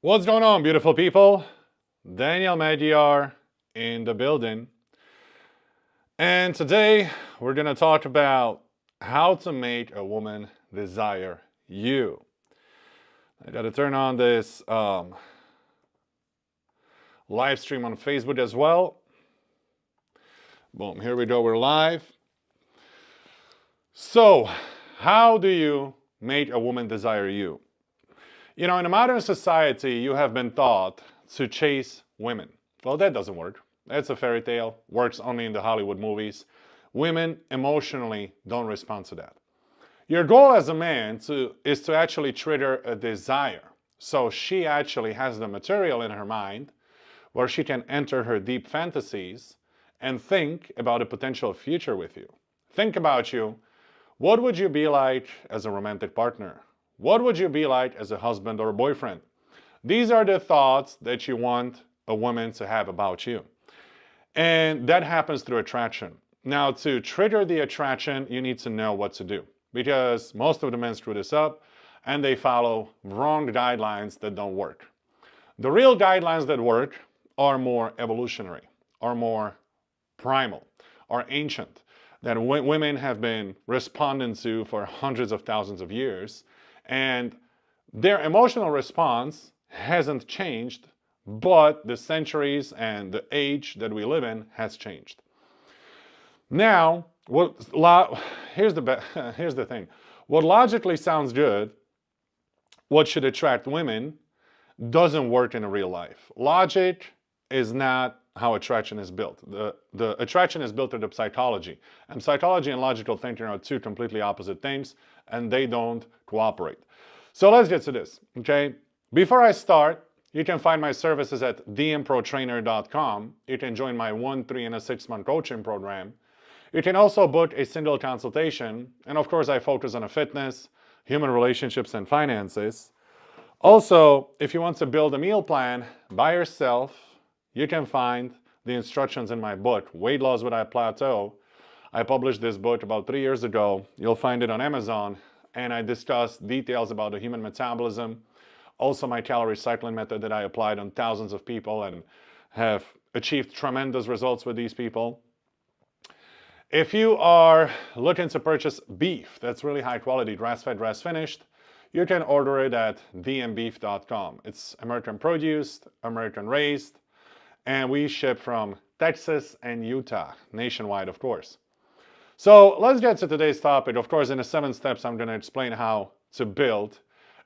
What's going on, beautiful people? Daniel Magyar in the building. And today we're going to talk about how to make a woman desire you. I got to turn on this live stream on Facebook as well. Boom, here we go, we're live. So, how do you make a woman desire you? You know, in a modern society, you have been taught to chase women. Well, that doesn't work. That's a fairy tale, works only in the Hollywood movies. Women emotionally don't respond to that. Your goal as a man is to actually trigger a desire. So she actually has the material in her mind where she can enter her deep fantasies and think about a potential future with you. Think about you. What would you be like as a romantic partner? What would you be like as a husband or a boyfriend? These are the thoughts that you want a woman to have about you. And that happens through attraction. Now, to trigger the attraction, you need to know what to do. Because most of the men screw this up and they follow wrong guidelines that don't work. The real guidelines that work are more evolutionary, are more primal, are ancient, that women have been responding to for hundreds of thousands of years. And their emotional response hasn't changed, but the centuries and the age that we live in has changed. Now, here's the thing. What logically sounds good, what should attract women, doesn't work in real life. Logic is not how attraction is built. The attraction is built through the psychology. And psychology and logical thinking are two completely opposite things, and they don't cooperate. So let's get to this, okay? Before I start, you can find my services at dmprotrainer.com. You can join my 1, 3, and a 6-month coaching program. You can also book a single consultation. And of course, I focus on fitness, human relationships, and finances. Also, if you want to build a meal plan by yourself, you can find the instructions in my book, Weight Loss Without Plateau. I published this book about 3 years ago. You'll find it on Amazon. And I discuss details about the human metabolism, also my calorie cycling method that I applied on thousands of people and have achieved tremendous results with these people. If you are looking to purchase beef that's really high quality, grass-fed, grass-finished, you can order it at dmbeef.com. It's American produced, American raised, and we ship from Texas and Utah, nationwide, of course. So let's get to today's topic. Of course, in the 7 steps, I'm going to explain how to build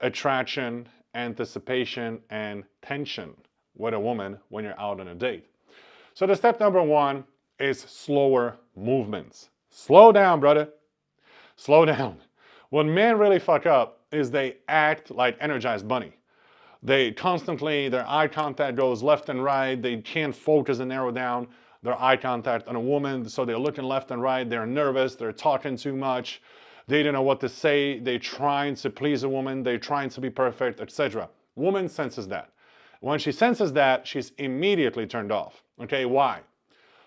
attraction, anticipation, and tension with a woman when you're out on a date. So the step number 1 is slower movements. Slow down, brother. Slow down. What men really fuck up is they act like energized bunny. They constantly, their eye contact goes left and right. They can't focus and narrow down their eye contact on a woman, so they're looking left and right. They're nervous. They're talking too much. They don't know what to say. They're trying to please a woman. They're trying to be perfect, etc. Woman senses that. When she senses that, she's immediately turned off. Okay, why?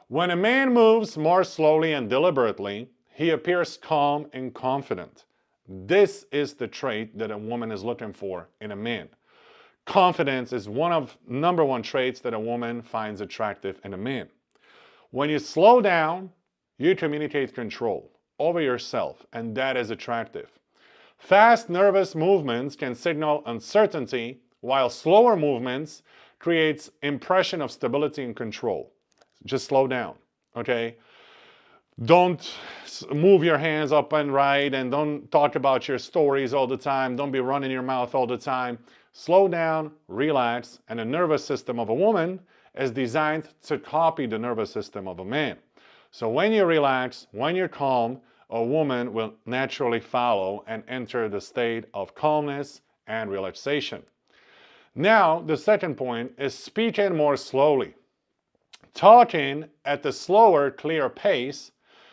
When a man moves more slowly and deliberately, he appears calm and confident. This is the trait that a woman is looking for in a man. Confidence is one of number 1 traits that a woman finds attractive in a man. When you slow down, you communicate control over yourself, and that is attractive. Fast, nervous movements can signal uncertainty, while slower movements creates impression of stability and control. Just slow down, okay? Don't move your hands up and right, and don't talk about your stories all the time. Don't be running your mouth all the time. Slow down, relax, and the nervous system of a woman is designed to copy the nervous system of a man. So when you relax, when you're calm, a woman will naturally follow and enter the state of calmness and relaxation. Now, the second point is speaking more slowly. Talking at the slower, clear pace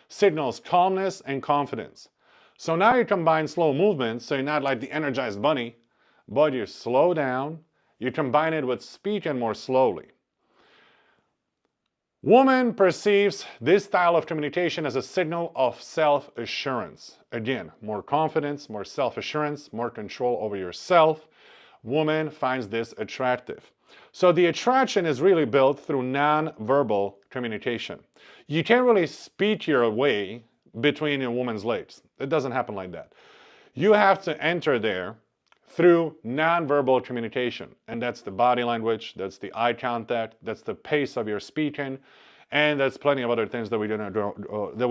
signals calmness and confidence. So now you combine slow movements, so you're not like the energized bunny, but you slow down, you combine it with speaking more slowly. Woman perceives this style of communication as a signal of self-assurance. Again, more confidence, more self-assurance, more control over yourself. woman finds this attractive. So the attraction is really built through non-verbal communication. You can't really speak your way between a woman's legs. It doesn't happen like that. You have to enter there through non-verbal communication, and that's the body language, that's the eye contact, that's the pace of your speaking, and that's plenty of other things that we're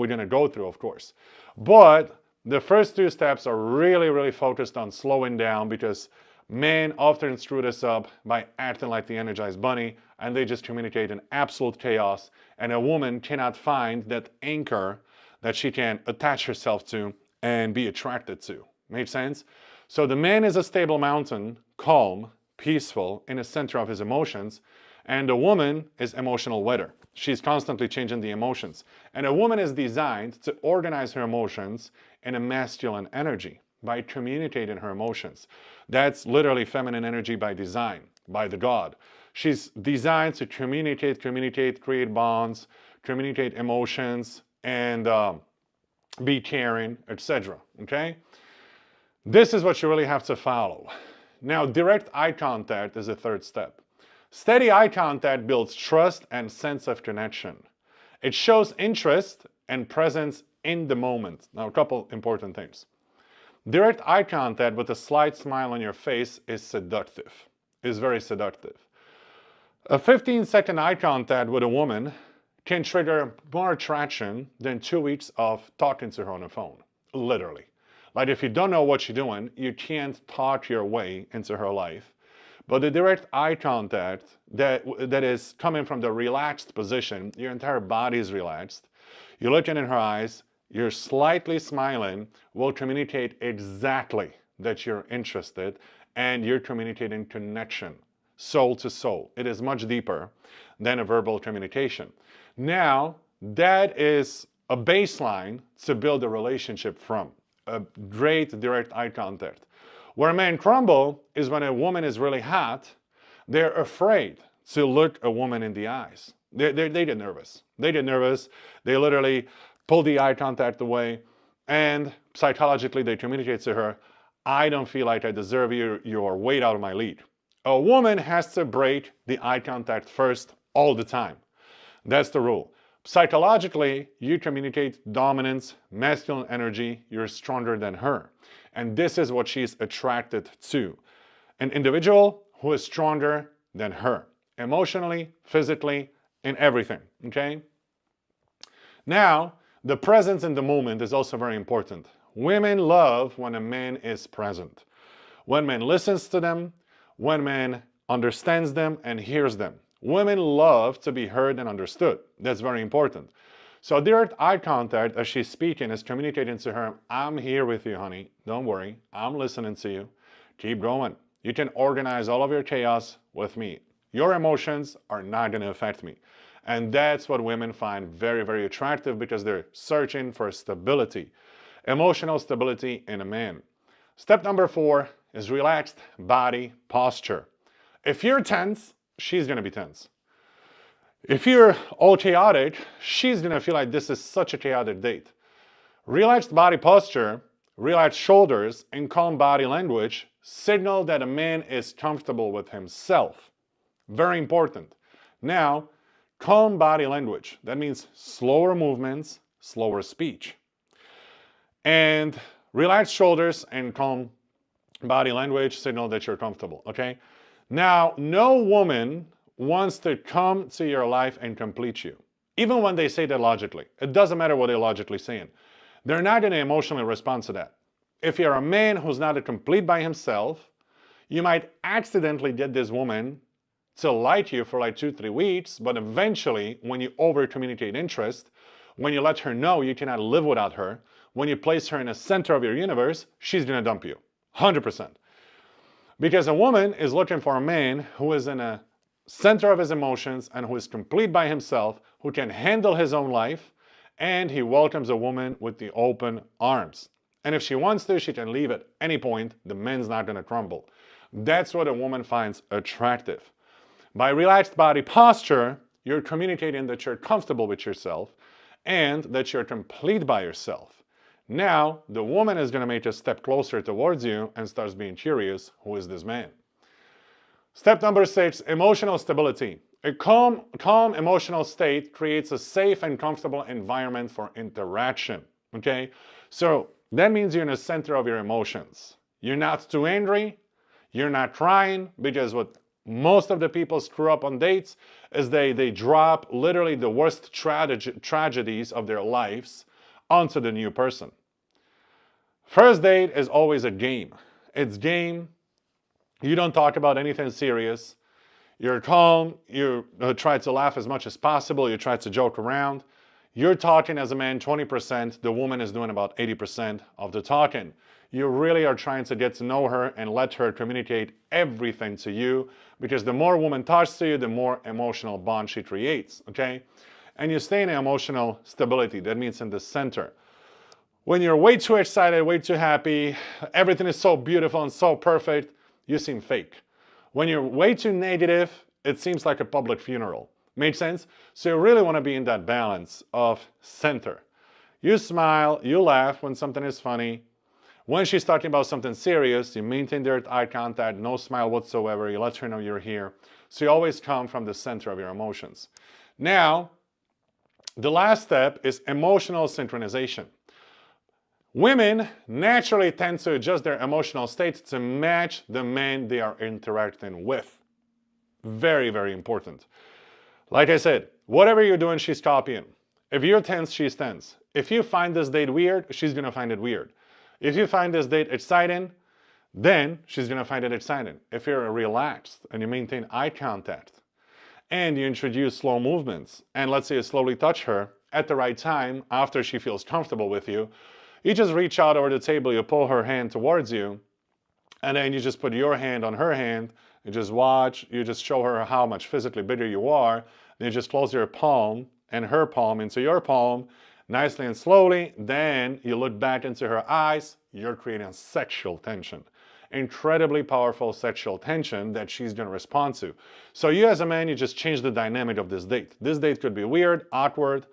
gonna go through, of course. But the first two steps are really focused on slowing down, because men often screw this up by acting like the Energized Bunny, and they just communicate in absolute chaos, and a woman cannot find that anchor that she can attach herself to and be attracted to. Make sense? So the man is a stable mountain, calm, peaceful, in the center of his emotions, and the woman is emotional weather. She's constantly changing the emotions. And a woman is designed to organize her emotions in a masculine energy by communicating her emotions. That's literally feminine energy by design, by the God. She's designed to communicate, create bonds, communicate emotions, and be caring, etc. Okay? This is what you really have to follow. Now, direct eye contact is the third step. Steady eye contact builds trust and sense of connection. It shows interest and presence in the moment. Now, a couple important things. Direct eye contact with a slight smile on your face is seductive, is very seductive. A 15-second eye contact with a woman can trigger more attraction than 2 weeks of talking to her on the phone, literally. Like, if you don't know what you're doing, you can't talk your way into her life. But the direct eye contact that is coming from the relaxed position, your entire body is relaxed, you're looking in her eyes, you're slightly smiling, will communicate exactly that you're interested, and you're communicating connection, soul to soul. It is much deeper than a verbal communication. Now, that is a baseline to build a relationship from. A great direct eye contact. Where men crumble is when a woman is really hot, they're afraid to look a woman in the eyes. They get nervous. They get nervous. They literally pull the eye contact away, and psychologically they communicate to her, I don't feel like I deserve you. You're way out of my league. A woman has to break the eye contact first all the time. That's the rule. Psychologically, you communicate dominance, masculine energy, you're stronger than her. And this is what she's attracted to. An individual who is stronger than her, emotionally, physically, in everything, okay? Now, the presence in the moment is also very important. Women love when a man is present. When man listens to them, when man understands them and hears them. Women love to be heard and understood. That's very important. So direct eye contact as she's speaking is communicating to her, I'm here with you, honey. Don't worry. I'm listening to you. Keep going. You can organize all of your chaos with me. Your emotions are not going to affect me. And that's what women find very attractive, because they're searching for stability, emotional stability in a man. Step number 4 is relaxed body posture. If you're tense, she's going to be tense. If you're all chaotic, she's going to feel like this is such a chaotic date. Relaxed body posture, relaxed shoulders, and calm body language signal that a man is comfortable with himself. Very important. Now, calm body language. That means slower movements, slower speech. And relaxed shoulders and calm body language signal that you're comfortable, okay? Now, no woman wants to come to your life and complete you, even when they say that logically. It doesn't matter what they're logically saying. They're not going to emotionally respond to that. If you're a man who's not complete by himself, you might accidentally get this woman to like you for like 2-3 weeks, but eventually, when you over-communicate interest, when you let her know you cannot live without her, when you place her in the center of your universe, she's going to dump you, 100%. Because a woman is looking for a man who is in a center of his emotions and who is complete by himself, who can handle his own life, and he welcomes a woman with the open arms. And if she wants to, she can leave at any point. The man's not going to crumble. That's what a woman finds attractive. By relaxed body posture, you're communicating that you're comfortable with yourself and that you're complete by yourself. Now, the woman is going to make a step closer towards you and starts being curious, who is this man? Step number 6, emotional stability. A calm emotional state creates a safe and comfortable environment for interaction. Okay? So that means you're in the center of your emotions. You're not too angry. You're not crying, because what most of the people screw up on dates is they drop literally the worst tragedies of their lives onto the new person. First date is always a game. It's game. You don't talk about anything serious. You're calm. You try to laugh as much as possible. You try to joke around. You're talking as a man 20%. The woman is doing about 80% of the talking. You really are trying to get to know her and let her communicate everything to you, because the more a woman talks to you, the more emotional bond she creates, okay? And you stay in emotional stability. That means in the center. When you're way too excited, way too happy, everything is so beautiful and so perfect, you seem fake. When you're way too negative, it seems like a public funeral. Make sense? So you really want to be in that balance of center. You smile, you laugh when something is funny. When she's talking about something serious, you maintain direct eye contact, no smile whatsoever. You let her know you're here. So you always come from the center of your emotions. Now, the last step is emotional synchronization. Women naturally tend to adjust their emotional state to match the man they are interacting with. Very, very important. Like I said, whatever you're doing, she's copying. If you're tense, she's tense. If you find this date weird, she's going to find it weird. If you find this date exciting, then she's going to find it exciting. If you're relaxed and you maintain eye contact and you introduce slow movements, and let's say you slowly touch her at the right time after she feels comfortable with you, you just reach out over the table, you pull her hand towards you, and then you just put your hand on her hand, you just watch, you just show her how much physically bigger you are, then you just close your palm and her palm into your palm, nicely and slowly, then you look back into her eyes, you're creating sexual tension. Incredibly powerful sexual tension that she's going to respond to. So you as a man, you just change the dynamic of this date. This date could be weird, awkward,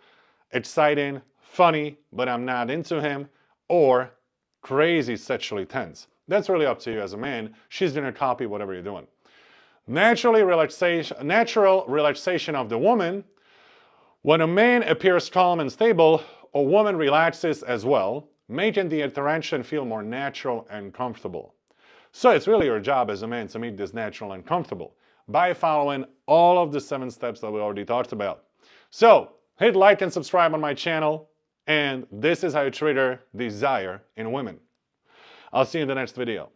exciting, funny, but I'm not into him, or crazy sexually tense. That's really up to you as a man. She's going to copy whatever you're doing. Natural relaxation of the woman. When a man appears calm and stable, a woman relaxes as well, making the interaction feel more natural and comfortable. So it's really your job as a man to make this natural and comfortable by following all of the 7 steps that we already talked about. So hit like and subscribe on my channel, and this is how you trigger desire in women. I'll see you in the next video.